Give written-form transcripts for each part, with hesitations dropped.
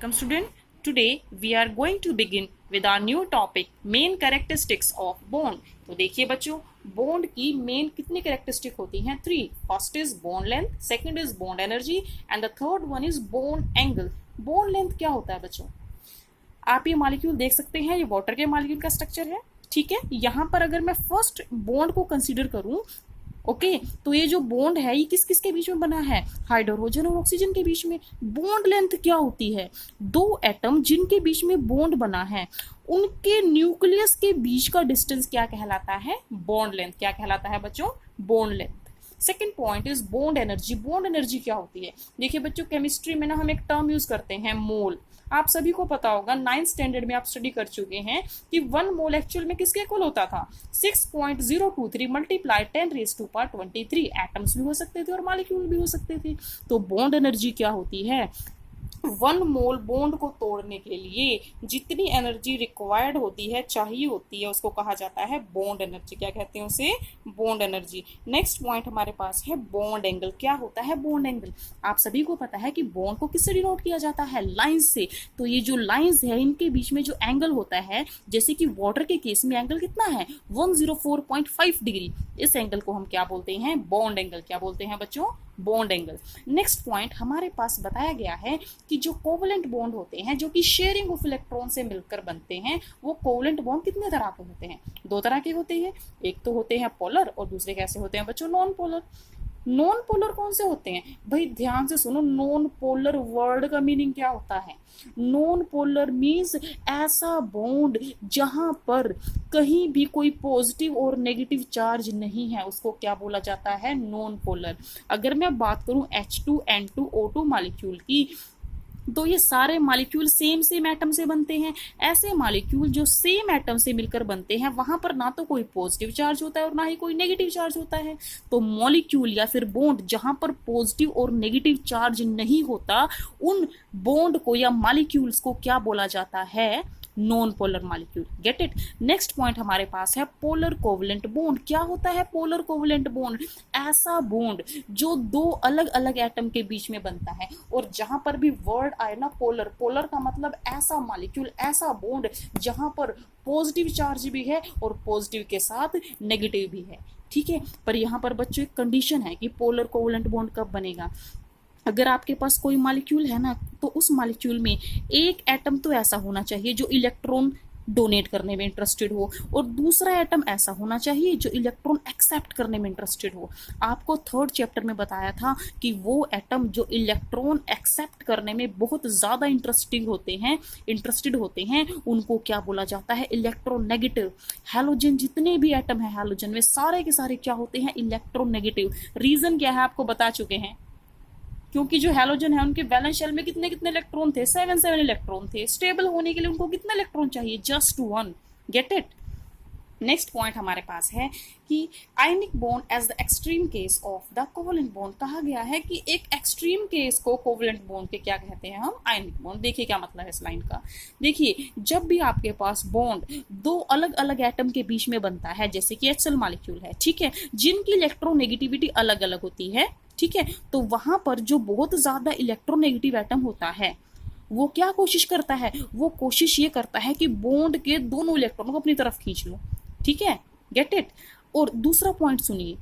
Welcome student. Today we are going to begin with our new topic main characteristics of bond. तो देखिए बच्चों, bond की main कितनी characteristic होती हैं? 3. First is bond length, second is bond energy and the third one is bond angle. Bond length क्या होता है बच्चों? आप ये मॉलिक्यूल देख सकते हैं, ये वाटर के मॉलिक्यूल का स्ट्रक्चर है. ठीक है, यहाँ पर अगर मैं फर्स्ट बॉन्ड को कंसीडर करूं, ओके तो ये जो बॉन्ड है ये किस किस के बीच में बना है? हाइड्रोजन और ऑक्सीजन के बीच में. बॉन्ड लेंथ क्या होती है? दो एटम जिनके बीच में बॉन्ड बना है उनके न्यूक्लियस के बीच का डिस्टेंस क्या कहलाता है? Bond length. क्या कहलाता है बच्चों? Bond length. Second point is bond energy. Bond energy क्या होती है? देखिए बच्चों, केमिस्ट्री में ना हम एक टर्म यूज करते हैं मोल. आप सभी को पता होगा, 9th स्टैंडर्ड में आप स्टडी कर चुके हैं कि 1 मोल एक्चुअल में किसके इक्वल होता था? 6.023 मल्टीप्लाई 10⁻23. एटम्स भी हो सकते थे और मॉलिक्यूल भी हो सकते थे. तो बॉन्ड एनर्जी क्या होती है? 1 मोल बॉन्ड को तोड़ने के लिए जितनी एनर्जी रिक्वायर्ड होती है, चाहिए होती है, उसको कहा जाता है बॉन्ड एनर्जी. क्या कहते हैं उसे? Bond energy. नेक्स्ट पॉइंट हमारे पास है बॉन्ड एंगल. क्या होता है बॉन्ड एंगल? आप सभी को पता है कि बॉन्ड को किससे डिनोट किया जाता है? लाइंस से. तो ये जो लाइंस है इनके बीच में जो एंगल होता है, जैसे कि वाटर के केस में एंगल कितना है? 104.5 डिग्री. इस एंगल को हम क्या बोलते हैं? Bond angle. क्या बोलते हैं बच्चों? Bond angle. नेक्स्ट पॉइंट हमारे पास बताया गया है कि जो कोवलेंट बॉन्ड होते हैं, जो कि शेयरिंग ऑफ इलेक्ट्रॉन से मिलकर बनते हैं, वो कोवलेंट बॉन्ड कितने तरह के होते हैं? 2 तरह के होते हैं. एक तो होते हैं पोलर और दूसरे कैसे होते हैं बच्चों? Non polar. नॉन पोलर कौन से होते हैं भाई? ध्यान से सुनो, नॉन पोलर वर्ड का मीनिंग क्या होता है? नॉन पोलर मीन्स ऐसा बॉन्ड जहां पर कहीं भी कोई पॉजिटिव और नेगेटिव चार्ज नहीं है, उसको क्या बोला जाता है? Non polar. अगर मैं बात करूं H2N2O2 मॉलिक्यूल की, तो ये सारे मॉलिक्यूल सेम एटम से बनते हैं. ऐसे मॉलिक्यूल जो सेम एटम से मिलकर बनते हैं, वहां पर ना तो कोई पॉजिटिव चार्ज होता है और ना ही कोई नेगेटिव चार्ज होता है. तो मॉलिक्यूल या फिर बॉन्ड जहां पर पॉजिटिव और नेगेटिव चार्ज नहीं होता, उन बॉन्ड को या मॉलिक्यूल्स को क्या बोला जाता है? Non polar molecule. Gate it. Next point हमारे पास है पोलर कोवलेंट बॉन्ड. क्या होता है पोलर कोवलेंट बॉन्ड? ऐसा बॉन्ड जो 2 अलग अलग एटम के बीच में बनता है. और जहां पर भी वर्ड आए ना पोलर, पोलर का मतलब ऐसा मॉलिक्यूल, ऐसा बॉन्ड जहां पर पॉजिटिव चार्ज भी है और पॉजिटिव के साथ नेगेटिव भी है. ठीक है, पर यहाँ पर बच्चों एक कंडीशन है कि पोलर कोवलेंट बॉन्ड कब बनेगा. अगर आपके पास कोई मॉलिक्यूल है ना, तो उस मॉलिक्यूल में एक एटम तो ऐसा होना चाहिए जो इलेक्ट्रॉन डोनेट करने में इंटरेस्टेड हो, और दूसरा एटम ऐसा होना चाहिए जो इलेक्ट्रॉन एक्सेप्ट करने में इंटरेस्टेड हो. आपको 3rd चैप्टर में बताया था कि वो एटम जो इलेक्ट्रॉन एक्सेप्ट करने में बहुत ज्यादा इंटरेस्टेड होते हैं, उनको क्या बोला जाता है? इलेक्ट्रोनेगेटिव. हैलोजन, जितने भी एटम है हैलोजन में, सारे के सारे क्या होते हैं? इलेक्ट्रोनेगेटिव. रीजन क्या है आपको बता चुके हैं, क्योंकि जो हैलोजन है उनके वैलेंस शेल में कितने कितने इलेक्ट्रॉन थे? 7 इलेक्ट्रॉन थे. स्टेबल होने के लिए उनको कितने इलेक्ट्रॉन चाहिए? Just 1. Get it. Next point हमारे पास है कि ionic bond as the extreme case of the covalent bond. कहा गया है कि एक एक्सट्रीम केस को कोवलेंट बॉन्ड के क्या कहते हैं हम? Ionic bond. देखिए क्या मतलब है इस लाइन का. देखिए, जब भी आपके पास बॉन्ड 2 अलग अलग एटम के बीच में बनता है, जैसे कि HCl मॉलिक्यूल है, ठीक है, जिनकी इलेक्ट्रोनेगेटिविटी अलग अलग होती है, ठीक है, तो वहां पर जो बहुत ज्यादा इलेक्ट्रोनेगेटिव एटम होता है, वो क्या कोशिश करता है? वो कोशिश ये करता है कि बॉन्ड के दोनों इलेक्ट्रॉनों को अपनी तरफ खींच लो. ठीक है, गेट इट. और दूसरा पॉइंट सुनिए,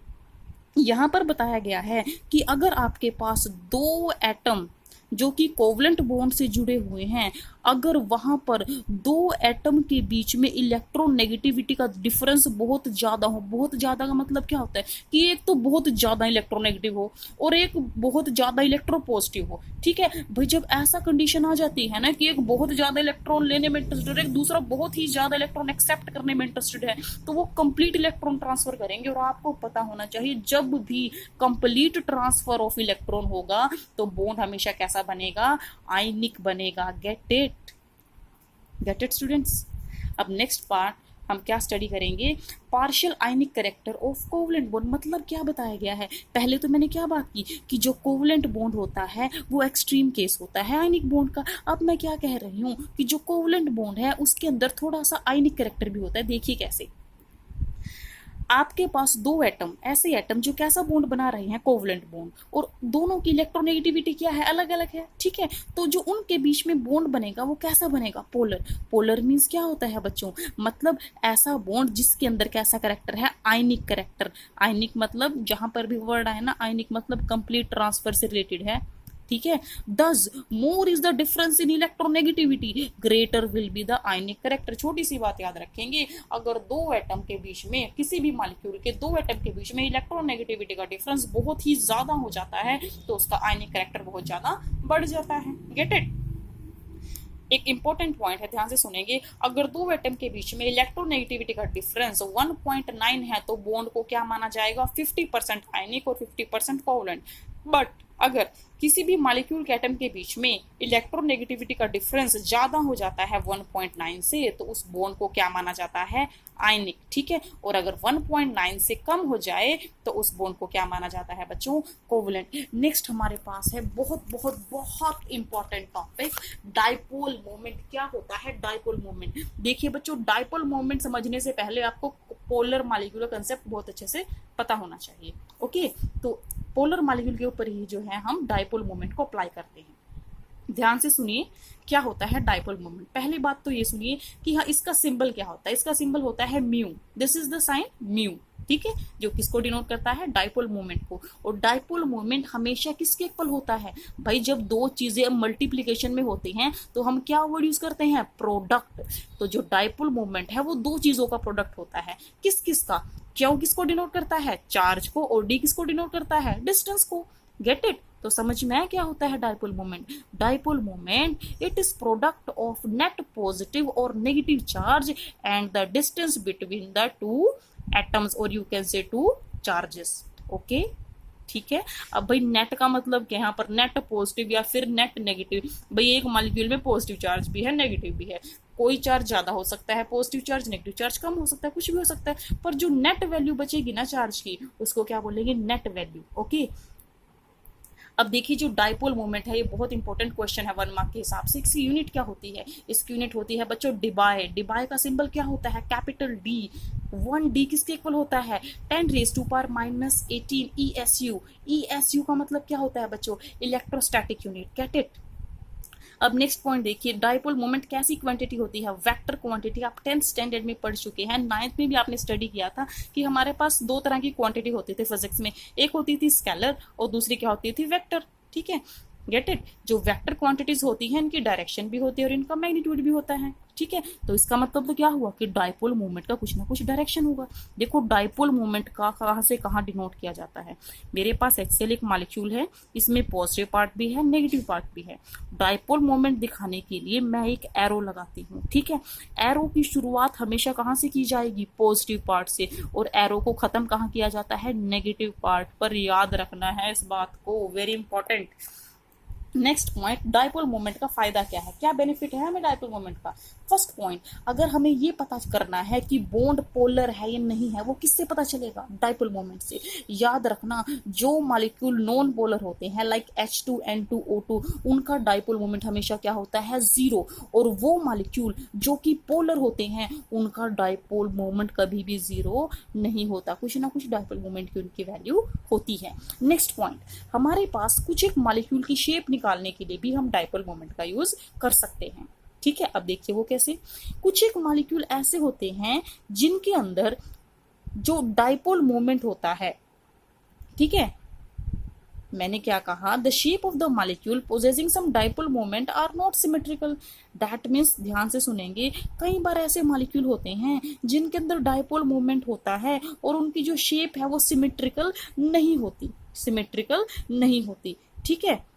यहां पर बताया गया है कि अगर आपके पास 2 एटम जो कि कोवलेंट बॉन्ड से जुड़े हुए हैं, अगर वहां पर 2 एटम के बीच में इलेक्ट्रोनेगेटिविटी का डिफरेंस बहुत ज्यादा हो, बहुत ज्यादा का मतलब क्या होता है? कि एक तो बहुत ज्यादा इलेक्ट्रोनेगेटिव हो और एक बहुत ज्यादा इलेक्ट्रोपॉजिटिव हो. ठीक है भाई, जब ऐसा कंडीशन आ जाती है ना कि एक बहुत ज्यादा इलेक्ट्रॉन लेने में इंटरेस्टेड है, एक दूसरा बहुत ही ज्यादा इलेक्ट्रॉन एक्सेप्ट करने में इंटरेस्टेड है, तो वो कंप्लीट इलेक्ट्रॉन ट्रांसफर करेंगे. और आपको पता होना चाहिए, जब भी कंप्लीट ट्रांसफर ऑफ इलेक्ट्रॉन होगा तो बॉन्ड हमेशा कैसा बनेगा? आयनिक बनेगा. Get it students. अब नेक्स्ट पार्ट हम क्या स्टडी करेंगे? Partial ionic character of covalent bond. मतलब क्या बताया गया है? पहले तो मैंने क्या बात की कि जो कोवलेंट बॉन्ड होता है वो एक्सट्रीम केस होता है आयनिक बॉन्ड का. अब मैं क्या कह रही हूं कि जो कोवलेंट बॉन्ड है उसके अंदर थोड़ा सा आयनिक कैरेक्टर भी होता है. देखिए कैसे. आपके पास दो एटम, ऐसे एटम जो कैसा बॉन्ड बना रहे हैं, कोवलेंट बॉन्ड, और दोनों की इलेक्ट्रोनेगेटिविटी क्या है, अलग अलग है, ठीक है। तो जो उनके बीच में बॉन्ड बनेगा वो कैसा बनेगा, पोलर। पोलर मीन्स क्या होता है बच्चों, मतलब ऐसा बॉन्ड जिसके अंदर कैसा करेक्टर है, आयनिक करेक्टर। आयनिक मतलब जहां पर भी वर्ड आए ना, आयनिक मतलब कंप्लीट ट्रांसफर से रिलेटेड है, ठीक है। दस more is the difference in electronegativity, greater will be the ionic character. छोटी सी बात याद रखेंगे, अगर दो एटम के बीच में, किसी भी मॉलिक्यूल के दो एटम के बीच में इलेक्ट्रोनेगेटिविटी का डिफरेंस बहुत ही ज्यादा हो जाता है तो उसका आयनिक करेक्टर बहुत ज्यादा बढ़ जाता है। Get it. एक इंपॉर्टेंट पॉइंट है, ध्यान से सुनेंगे, अगर दो एटम के बीच में इलेक्ट्रोनेगेटिविटी का डिफरेंस 1.9 है तो बॉन्ड को क्या माना जाएगा, 50% आयनिक और 50% कोवलेंट। बट अगर किसी भी मॉलिक्यूल के एटम के बीच में इलेक्ट्रोनेगेटिविटी का डिफरेंस ज्यादा हो जाता है 1.9 से तो उस बॉन्ड को क्या माना जाता है, आयनिक, ठीक है। और अगर 1.9 से कम हो जाए तो उस बॉन्ड को क्या माना जाता है बच्चों, कोवलेंट। नेक्स्ट हमारे पास है बहुत बहुत बहुत इंपॉर्टेंट टॉपिक, डाइपोल मोमेंट। क्या होता है डाइपोल मोमेंट? देखिए बच्चों, डाइपोल मोमेंट समझने से पहले आपको पोलर मॉलिक्यूल का कंसेप्ट बहुत अच्छे से पता होना चाहिए। ओके, तो पोलर मॉलिक्यूल के ऊपर ही जो है हम डाइपोल मोमेंट को अप्लाई करते हैं। ध्यान से सुनिए क्या होता है डाइपोल मोमेंट। पहली बात तो ये सुनिए कि हाँ, इसका सिंबल क्या होता है। इसका सिंबल होता है mu, this is the sign mu, ठीक है, जो किसको डिनोट करता है, डाइपोल मोमेंट को। और डाइपोल मोमेंट हमेशा किसके इक्वल होता है भाई, जब दो चीजें मल्टीप्लीकेशन में होती हैं तो हम क्या वर्ड यूज करते हैं, प्रोडक्ट। तो जो डाइपोल मोमेंट है वो दो चीजों का प्रोडक्ट होता है। किस किस का, क्यू किसको डिनोट करता है, चार्ज को, और डी किसको डिनोट करता है, डिस्टेंस को। Get it. तो समझ में आया क्या होता है dipole moment. Dipole moment it is product of net positive और negative charge and the distance between the two atoms, और you can say two charges. Okay, ठीक है। अब भाई नेट का मतलब क्या है, यहाँ पर नेट पॉजिटिव या फिर नेट नेगेटिव। भाई एक मॉलिक्यूल में पॉजिटिव चार्ज भी है, नेगेटिव भी है। कोई चार्ज ज्यादा हो सकता है, पॉजिटिव चार्ज, नेगेटिव चार्ज कम हो सकता है, कुछ भी हो सकता है, पर जो नेट वैल्यू बचेगी ना चार्ज की, उसको क्या बोलेंगे, नेट वैल्यू। ओके, अब देखिए जो डाइपोल मोमेंट है ये बहुत इंपॉर्टेंट क्वेश्चन है 1 मार्क के हिसाब से। इसकी यूनिट क्या होती है, इसकी यूनिट होती है बच्चों डिबाई। डिबाई का सिंबल क्या होता है, कैपिटल डी। 1D किसके इक्वल होता है, 10⁻⁻18 ESU। ESU का मतलब क्या होता है बच्चों, इलेक्ट्रोस्टैटिक यूनिट। Get it. अब नेक्स्ट पॉइंट देखिए, डाइपोल मोमेंट कैसी क्वांटिटी होती है, वेक्टर क्वांटिटी। आप 10th स्टैंडर्ड में पढ़ चुके हैं, 9th में भी आपने स्टडी किया था कि हमारे पास दो तरह की क्वांटिटी होती थी फिजिक्स में, एक होती थी स्केलर और दूसरी क्या होती थी, वेक्टर, ठीक है। Get it. जो वेक्टर क्वांटिटीज होती हैं इनकी डायरेक्शन भी होती है और इनका मैग्नीट्यूड भी होता है, ठीक है। तो इसका मतलब तो क्या हुआ कि डाइपोल मोमेंट का कुछ ना कुछ डायरेक्शन होगा। देखो डाइपोल मोमेंट का कहाँ से कहाँ डिनोट किया जाता है। मेरे पास HCl एक मॉलिक्यूल है, इसमें पॉजिटिव पार्ट भी है, नेगेटिव पार्ट भी है। डाइपोल मोमेंट दिखाने के लिए मैं एक एरो लगाती हूँ, ठीक है। एरो की शुरुआत हमेशा कहाँ से की जाएगी, पॉजिटिव पार्ट से, और एरो को खत्म कहाँ किया जाता है, नेगेटिव पार्ट पर। याद रखना है इस बात को, very important. Next point, dipole moment का फायदा क्या है, क्या बेनिफिट है हमें डाइपोल मोमेंट का। फर्स्ट पॉइंट, अगर हमें ये पता करना है कि बॉन्ड पोलर है या नहीं है, वो किससे पता चलेगा, डाइपोल मोमेंट से। याद रखना, जो मॉलिक्यूल नॉन पोलर होते हैं लाइक H2N2O2, उनका डाइपोल मोमेंट हमेशा क्या होता है, 0। और वो मॉलिक्यूल जो कि पोलर होते हैं उनका डाइपोल मोमेंट कभी भी 0 नहीं होता, कुछ ना कुछ डाइपोल मोमेंट की उनकी वैल्यू होती है। नेक्स्ट पॉइंट, हमारे पास कुछ एक मॉलिक्यूल की शेप निकालने के लिए भी हम डाइपोल मोमेंट का यूज कर सकते हैं, ठीक है। अब देखिए वो कैसे, कुछ एक मॉलिक्यूल ऐसे होते हैं जिनके अंदर जो डाइपोल मोमेंट होता है, ठीक है। मैंने क्या कहा, the shape of the molecule possessing some dipole moment are not symmetrical. That means, ध्यान से सुनेंगे, कई बार ऐसे मॉलिक्यूल होते हैं जिनके अंदर डाइपोल मोमेंट होता है और उनकी जो शेप है वो सिमेट्रिकल नहीं होती, सिमेट्रिकल नहीं होती, ठीक है।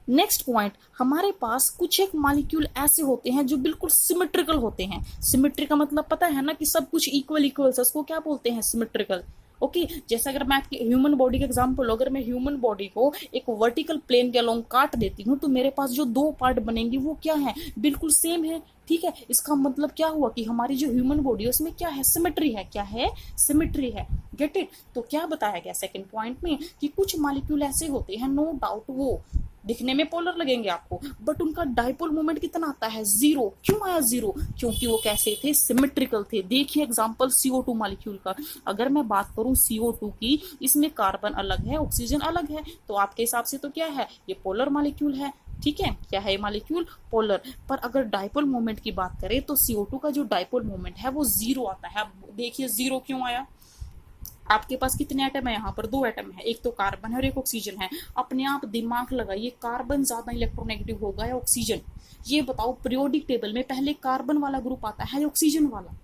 नेक्स्ट पॉइंट, हमारे पास कुछ एक मॉलिक्यूल ऐसे होते हैं जो बिल्कुल सिमेट्रिकल होते हैं। सिमेट्री का मतलब पता है ना कि सब कुछ इक्वल इक्वल, उसको क्या बोलते हैं, सिमेट्रिकल। ओके, जैसे अगर मैं आपकी ह्यूमन बॉडी का एग्जांपल, अगर मैं ह्यूमन बॉडी को एक वर्टिकल प्लेन के अलोंग काट देती हूँ तो मेरे पास जो दो पार्ट बनेंगे वो क्या है, बिल्कुल सेम है, ठीक है। इसका मतलब क्या हुआ कि हमारी जो ह्यूमन बॉडी है उसमें क्या है, सिमेट्री है, क्या है, सिमेट्री है। Gate it. तो क्या बताया गया सेकंड पॉइंट में कि कुछ मॉलिक्यूल ऐसे होते हैं, नो डाउट वो दिखने में पोलर लगेंगे आपको, बट उनका डाइपोल मोमेंट कितना आता है, 0। क्यों आया 0? क्योंकि वो कैसे थे, सिमेट्रिकल थे। देखिए एग्जांपल CO2 मॉलिक्यूल का, अगर मैं बात करूं CO2 की, इसमें कार्बन अलग है, ऑक्सीजन अलग है, तो आपके हिसाब से तो क्या है, ये पोलर मॉलिक्यूल है। ठीक है, क्या है मॉलिक्यूल, पोलर। पर अगर डाइपोल मोमेंट की बात करें तो CO2 का जो डाइपोल मोमेंट है वो 0 आता है। अब देखिए 0 क्यों आया, आपके पास कितने एटम है, यहाँ पर 2 एटम है, एक तो कार्बन है और एक ऑक्सीजन है। अपने आप दिमाग लगाइए, कार्बन ज्यादा इलेक्ट्रोनेगेटिव होगा या ऑक्सीजन? ये बताओ, पीरियोडिक टेबल में पहले कार्बन वाला ग्रुप आता है या ऑक्सीजन वाला?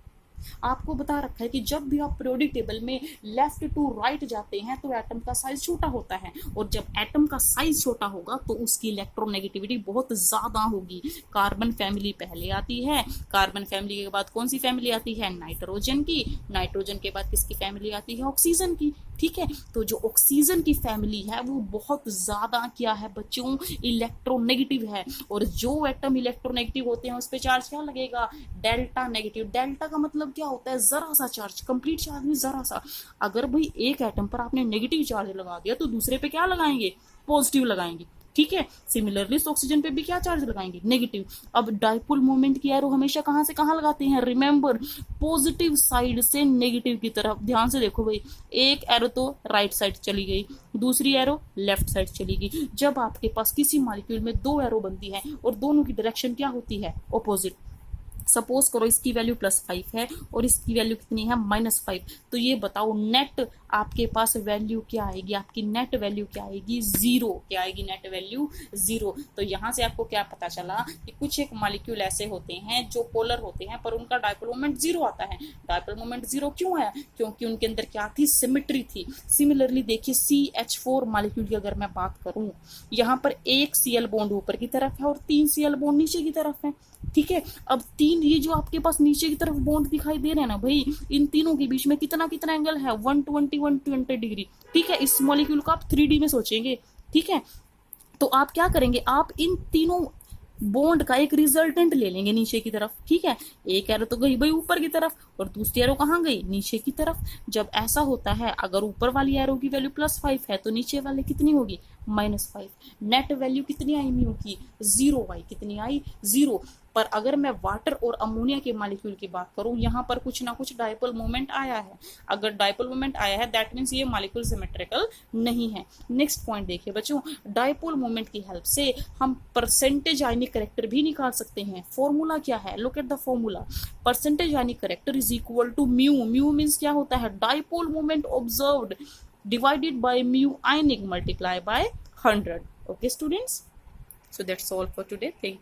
आपको बता रखा है कि जब भी आप पीरियोडिक टेबल में लेफ्ट टू राइट जाते हैं तो एटम का साइज छोटा होता है, और जब एटम का साइज छोटा होगा तो उसकी इलेक्ट्रोनेगेटिविटी बहुत ज्यादा होगी। कार्बन फैमिली पहले आती है, कार्बन फैमिली के बाद कौन सी फैमिली आती है, नाइट्रोजन की, नाइट्रोजन के बाद किसकी फैमिली आती है, ऑक्सीजन की। ठीक है, तो जो ऑक्सीजन की फैमिली है वो बहुत ज्यादा क्या है बच्चों, इलेक्ट्रोनेगेटिव है, और जो एटम इलेक्ट्रोनेगेटिव होते हैं उस पर चार्ज क्या लगेगा, डेल्टा नेगेटिव। डेल्टा का मतलब क्या होता है, जरा सा चार्ज, कंप्लीट चार्ज में जरा सा। अगर भाई एक एटम पर आपने नेगेटिव चार्ज लगा दिया तो दूसरे पे क्या लगाएंगे, पॉजिटिव लगाएंगे। ठीक है, सिमिलरली ऑक्सीजन पे भी क्या चार्ज लगाएंगे, नेगेटिव। अब डाइपोल मोमेंट की एरो हमेशा कहां से कहां लगाते हैं, रिमेंबर, पॉजिटिव साइड से नेगेटिव की तरफ। ध्यान से देखो भाई, एक एरो तो राइट साइड चली गई, दूसरी एरो लेफ्ट साइड चली गई। जब आपके पास किसी मॉलिक्यूल में 2 एरो बनती है और दोनों की डायरेक्शन क्या होती है, ऑपोजिट। सपोज करो इसकी वैल्यू +5 है और इसकी वैल्यू कितनी है, -5, तो ये बताओ नेट आपके पास वैल्यू क्या आएगी, आपकी नेट वैल्यू क्या आएगी, 0। क्या आएगी, नेट वैल्यू 0। तो यहाँ से आपको क्या पता चला कि कुछ एक मॉलिक्यूल ऐसे होते हैं जो पोलर होते हैं पर उनका डाइपोल मोमेंट 0 आता है। डाइपोल मोमेंट 0 क्यों आया, क्योंकि उनके अंदर क्या थी, सिमेट्री थी। सिमिलरली देखिए CH4 मॉलिक्यूल की अगर मैं बात करूं, यहाँ पर एक Cl बॉन्ड ऊपर की तरफ है और 3 Cl बॉन्ड नीचे की तरफ है। ठीक है, अब 3 ये जो आपके पास नीचे की तरफ बॉन्ड दिखाई दे रहे हैं ना भाई, इन तीनों के बीच में कितना कितना एंगल है, 120 डिग्री। ठीक है, इस मॉलिक्यूल को आप 3D में सोचेंगे। ठीक है, तो आप क्या करेंगे, आप इन तीनों बॉन्ड का एक रिजल्टेंट ले लेंगे नीचे की तरफ। ठीक है, एक एरो तो गई भाई ऊपर की तरफ और दूसरी एरो कहाँ गई, नीचे की तरफ। जब ऐसा होता है, अगर ऊपर वाली एरो की वैल्यू +5 है तो नीचे वाले कितनी होगी, -5। नेट वैल्यू कितनी आई म्यू की, 0 आई। कितनी आई, 0। पर अगर मैं वाटर और अमोनिया के मॉलिक्यूल की बात करूं, यहाँ पर कुछ ना कुछ डाइपोल मोमेंट आया है। अगर डाइपोल मोमेंट आया है दैट मीन्स ये मॉलिक्यूल सिमेट्रिकल नहीं है। नेक्स्ट पॉइंट देखिए बच्चों, डाइपोल मोमेंट की हेल्प से हम परसेंटेज आयनिक करेक्टर भी निकाल सकते हैं। फॉर्मूला क्या है, look at the formula. Percentage ionic character is equal to mu. Mu means क्या होता है, dipole moment observed divided by mu ionic multiply by 100. Okay students, so that's all for today. Thank you.